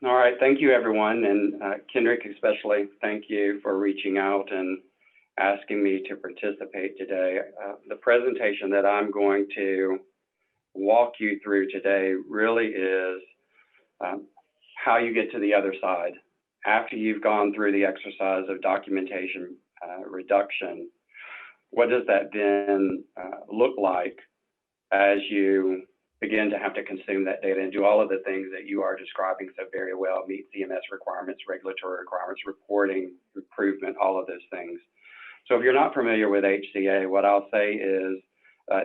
All right, thank you everyone, and Kendrick especially, thank you for reaching out and asking me to participate today. The presentation that I'm going to walk you through today really is how you get to the other side. After you've gone through the exercise of documentation reduction, what does that then look like as you begin to have to consume that data and do all of the things that you are describing so very well, meet CMS requirements, regulatory requirements, reporting, improvement, all of those things. So if you're not familiar with HCA, what I'll say is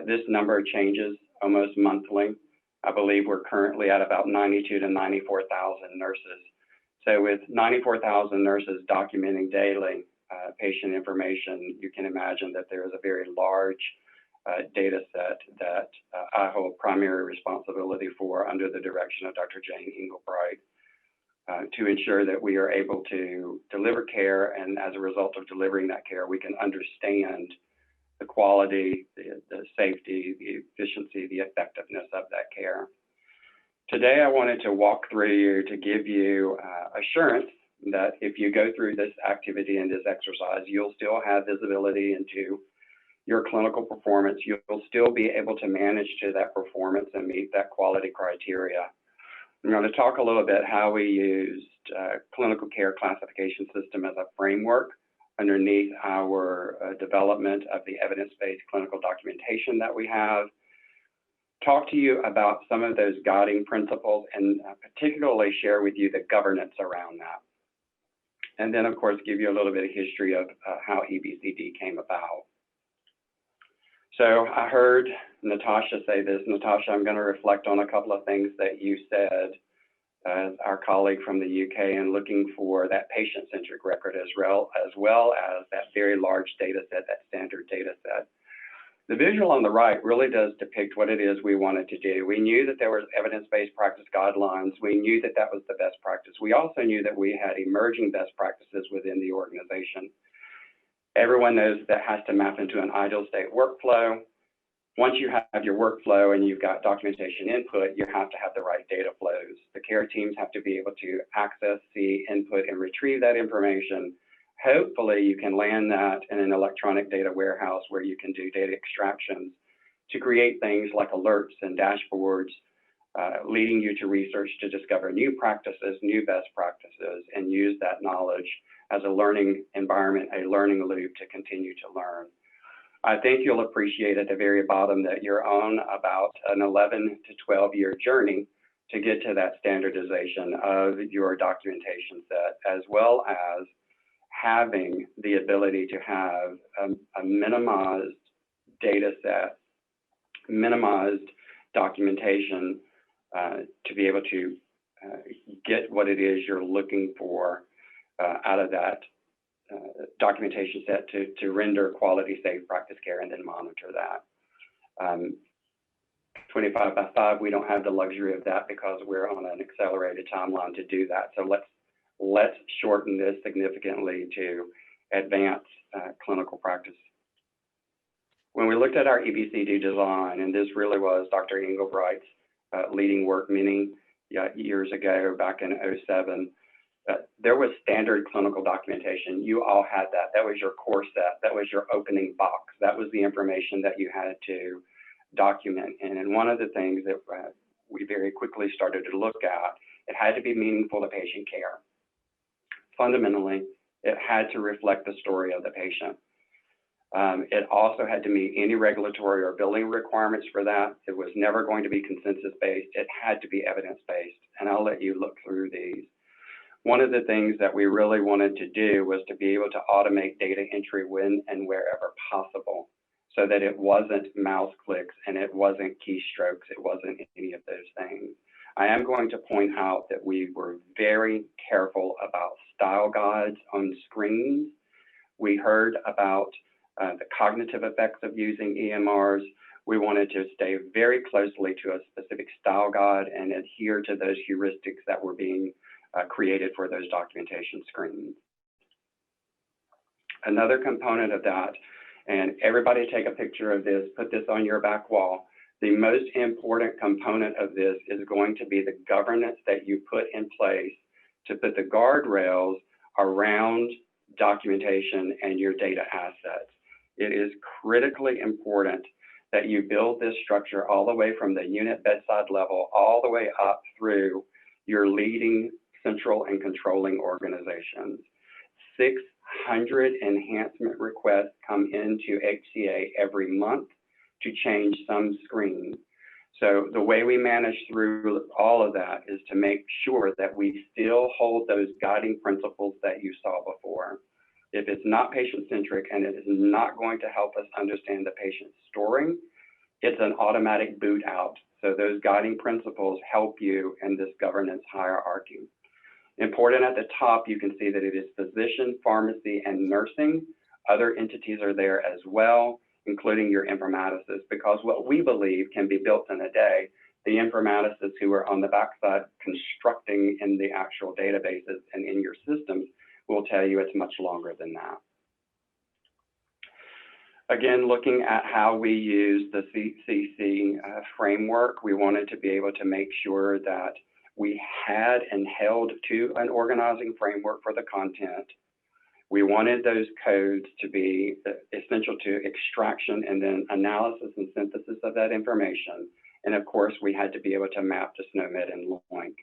this number changes almost monthly. I believe we're currently at about 92 to 94,000 nurses. So with 94,000 nurses documenting daily patient information, you can imagine that there is a very large data set that I hold primary responsibility for under the direction of Dr. Jane Engelbright to ensure that we are able to deliver care, and as a result of delivering that care, we can understand the quality, the safety, the efficiency, the effectiveness of that care. Today, I wanted to walk through you to give you assurance that if you go through this activity and this exercise, you'll still have visibility into your clinical performance. You'll still be able to manage to that performance and meet that quality criteria. I'm going to talk a little bit how we used clinical care classification system as a framework underneath our development of the evidence-based clinical documentation that we have. Talk to you about some of those guiding principles and particularly share with you the governance around that. And then, of course, give you a little bit of history of how EBCD came about. So I heard Natasha say this. Natasha, I'm going to reflect on a couple of things that you said as our colleague from the UK, and looking for that patient-centric record as well as that very large data set, that standard data set. The visual on the right really does depict what it is we wanted to do. We knew that there was evidence-based practice guidelines. We knew that that was the best practice. We also knew that we had emerging best practices within the organization. Everyone knows that has to map into an ideal state workflow. Once you have your workflow and you've got documentation input, you have to have the right data flows. The care teams have to be able to access, see, input, and retrieve that information. Hopefully, you can land that in an electronic data warehouse where you can do data extractions to create things like alerts and dashboards, leading you to research to discover new practices, new best practices, and use that knowledge as a learning environment, a learning loop to continue to learn. I think you'll appreciate at the very bottom that you're on about an 11 to 12 year journey to get to that standardization of your documentation set, as well as having the ability to have a minimized data set, minimized documentation to be able to get what it is you're looking for out of that documentation set to render quality, safe practice care and then monitor that. 25 by 5, we don't have the luxury of that because we're on an accelerated timeline to do that. So let's shorten this significantly to advance clinical practice. When we looked at our EBCD design, and this really was Dr. Engelbright's leading work many years ago, back in '07, there was standard clinical documentation. You all had that. That was your core set. That was your opening box. That was the information that you had to document. And one of the things that we very quickly started to look at, it had to be meaningful to patient care. Fundamentally, it had to reflect the story of the patient. It also had to meet any regulatory or billing requirements for that. It was never going to be consensus-based. It had to be evidence-based, and I'll let you look through these. One of the things that we really wanted to do was to be able to automate data entry when and wherever possible, so that it wasn't mouse clicks and it wasn't keystrokes, it wasn't any of those things. I am going to point out that we were very careful about style guides on screens. We heard about the cognitive effects of using EMRs. We wanted to stay very closely to a specific style guide and adhere to those heuristics that were being created for those documentation screens. Another component of that, and everybody take a picture of this, put this on your back wall. The most important component of this is going to be the governance that you put in place to put the guardrails around documentation and your data assets. It is critically important that you build this structure all the way from the unit bedside level, all the way up through your leading central and controlling organizations. 600 enhancement requests come into HCA every month to change some screens. So the way we manage through all of that is to make sure that we still hold those guiding principles that you saw before. If it's not patient-centric and it is not going to help us understand the patient's story, it's an automatic boot out. So those guiding principles help you in this governance hierarchy. Important at the top, you can see that it is physician, pharmacy, and nursing. Other entities are there as well, including your informaticists, because what we believe can be built in a day, the informaticists who are on the backside constructing in the actual databases and in your systems will tell you it's much longer than that. Again, looking at how we use the CCC framework, we wanted to be able to make sure that we had and held to an organizing framework for the content. We wanted those codes to be essential to extraction and then analysis and synthesis of that information. And of course, we had to be able to map to SNOMED and LOINC.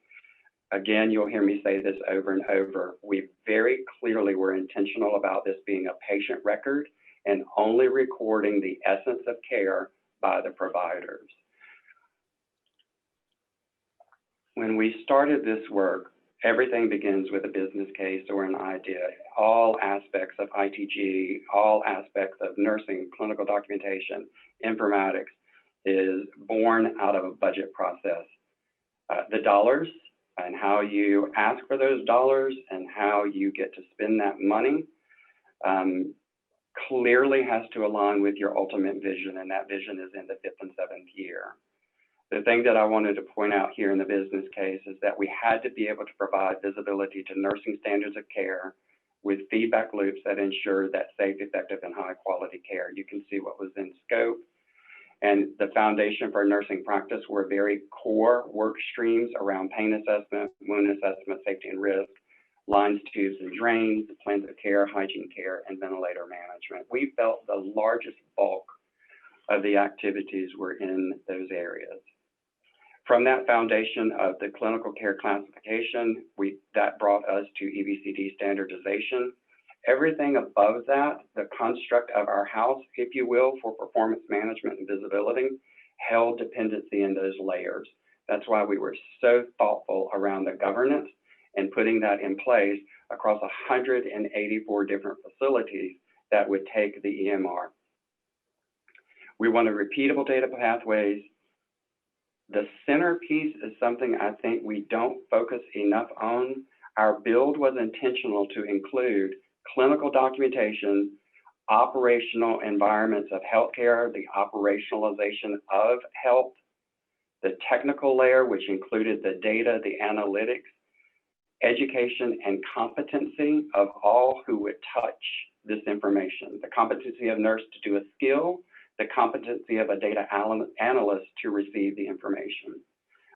Again, you'll hear me say this over and over. We very clearly were intentional about this being a patient record and only recording the essence of care by the providers. When we started this work, everything begins with a business case or an idea. All aspects of ITG, all aspects of nursing, clinical documentation, informatics is born out of a budget process. The dollars and how you ask for those dollars and how you get to spend that money clearly has to align with your ultimate vision, and that vision is in the 5th and 7th year. The thing that I wanted to point out here in the business case is that we had to be able to provide visibility to nursing standards of care with feedback loops that ensure that safe, effective, and high quality care. You can see what was in scope. And the foundation for nursing practice were very core work streams around pain assessment, wound assessment, safety and risk, lines, tubes, and drains, plans of care, hygiene care, and ventilator management. We felt the largest bulk of the activities were in those areas. From that foundation of the clinical care classification, that brought us to EBCD standardization. Everything above that, the construct of our house, if you will, for performance management and visibility, held dependency in those layers. That's why we were so thoughtful around the governance and putting that in place across 184 different facilities that would take the EMR. We wanted repeatable data pathways. The centerpiece is something I think we don't focus enough on. Our build was intentional to include clinical documentation, operational environments of healthcare, the operationalization of health, the technical layer, which included the data, the analytics, education and competency of all who would touch this information, the competency of nurse to do a skill, the competency of a data analyst to receive the information.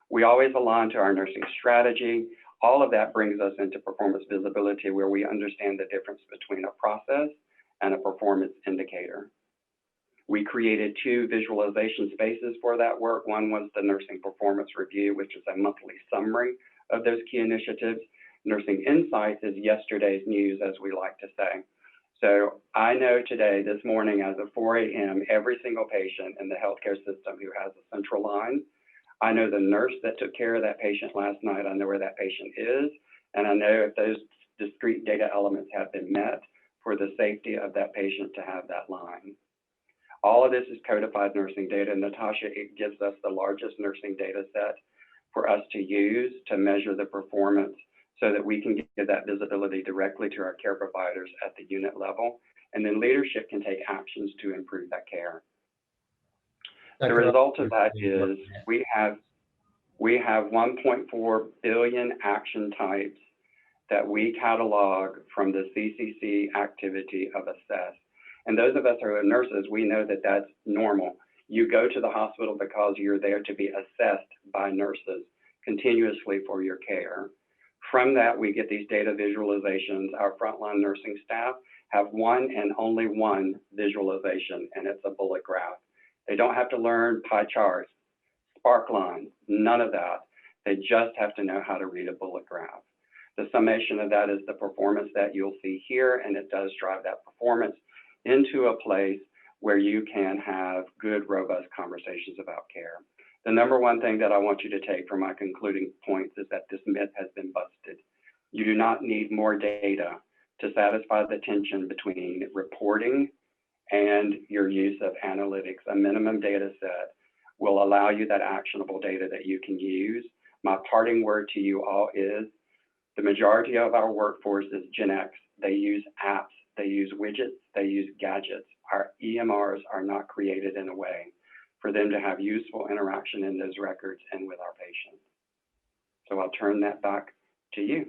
We always align to our nursing strategy. All of that brings us into performance visibility, where we understand the difference between a process and a performance indicator. We created 2 visualization spaces for that work. One was the nursing performance review, which is a monthly summary of those key initiatives. Nursing Insights is yesterday's news, as we like to say. So I know today, this morning, as of 4 a.m., every single patient in the healthcare system who has a central line. I know the nurse that took care of that patient last night. I know where that patient is, and I know if those discrete data elements have been met for the safety of that patient to have that line. All of this is codified nursing data. Natasha, it gives us the largest nursing data set for us to use to measure the performance so that we can give that visibility directly to our care providers at the unit level, and then leadership can take actions to improve that care. The result of that is we have 1.4 billion action types that we catalog from the CCC activity of assess. And those of us who are nurses, we know that that's normal. You go to the hospital because you're there to be assessed by nurses continuously for your care. From that, we get these data visualizations. Our frontline nursing staff have one and only one visualization, and it's a bullet graph. They don't have to learn pie charts, spark lines, none of that. They just have to know how to read a bullet graph. The summation of that is the performance that you'll see here, and it does drive that performance into a place where you can have good, robust conversations about care. The number one thing that I want you to take from my concluding points is that this myth has been busted. You do not need more data to satisfy the tension between reporting and your use of analytics. A minimum data set will allow you that actionable data that you can use. My parting word to you all is the majority of our workforce is Gen X. They use apps, they use widgets, they use gadgets. Our EMRs are not created in a way for them to have useful interaction in those records and with our patients. So I'll turn that back to you.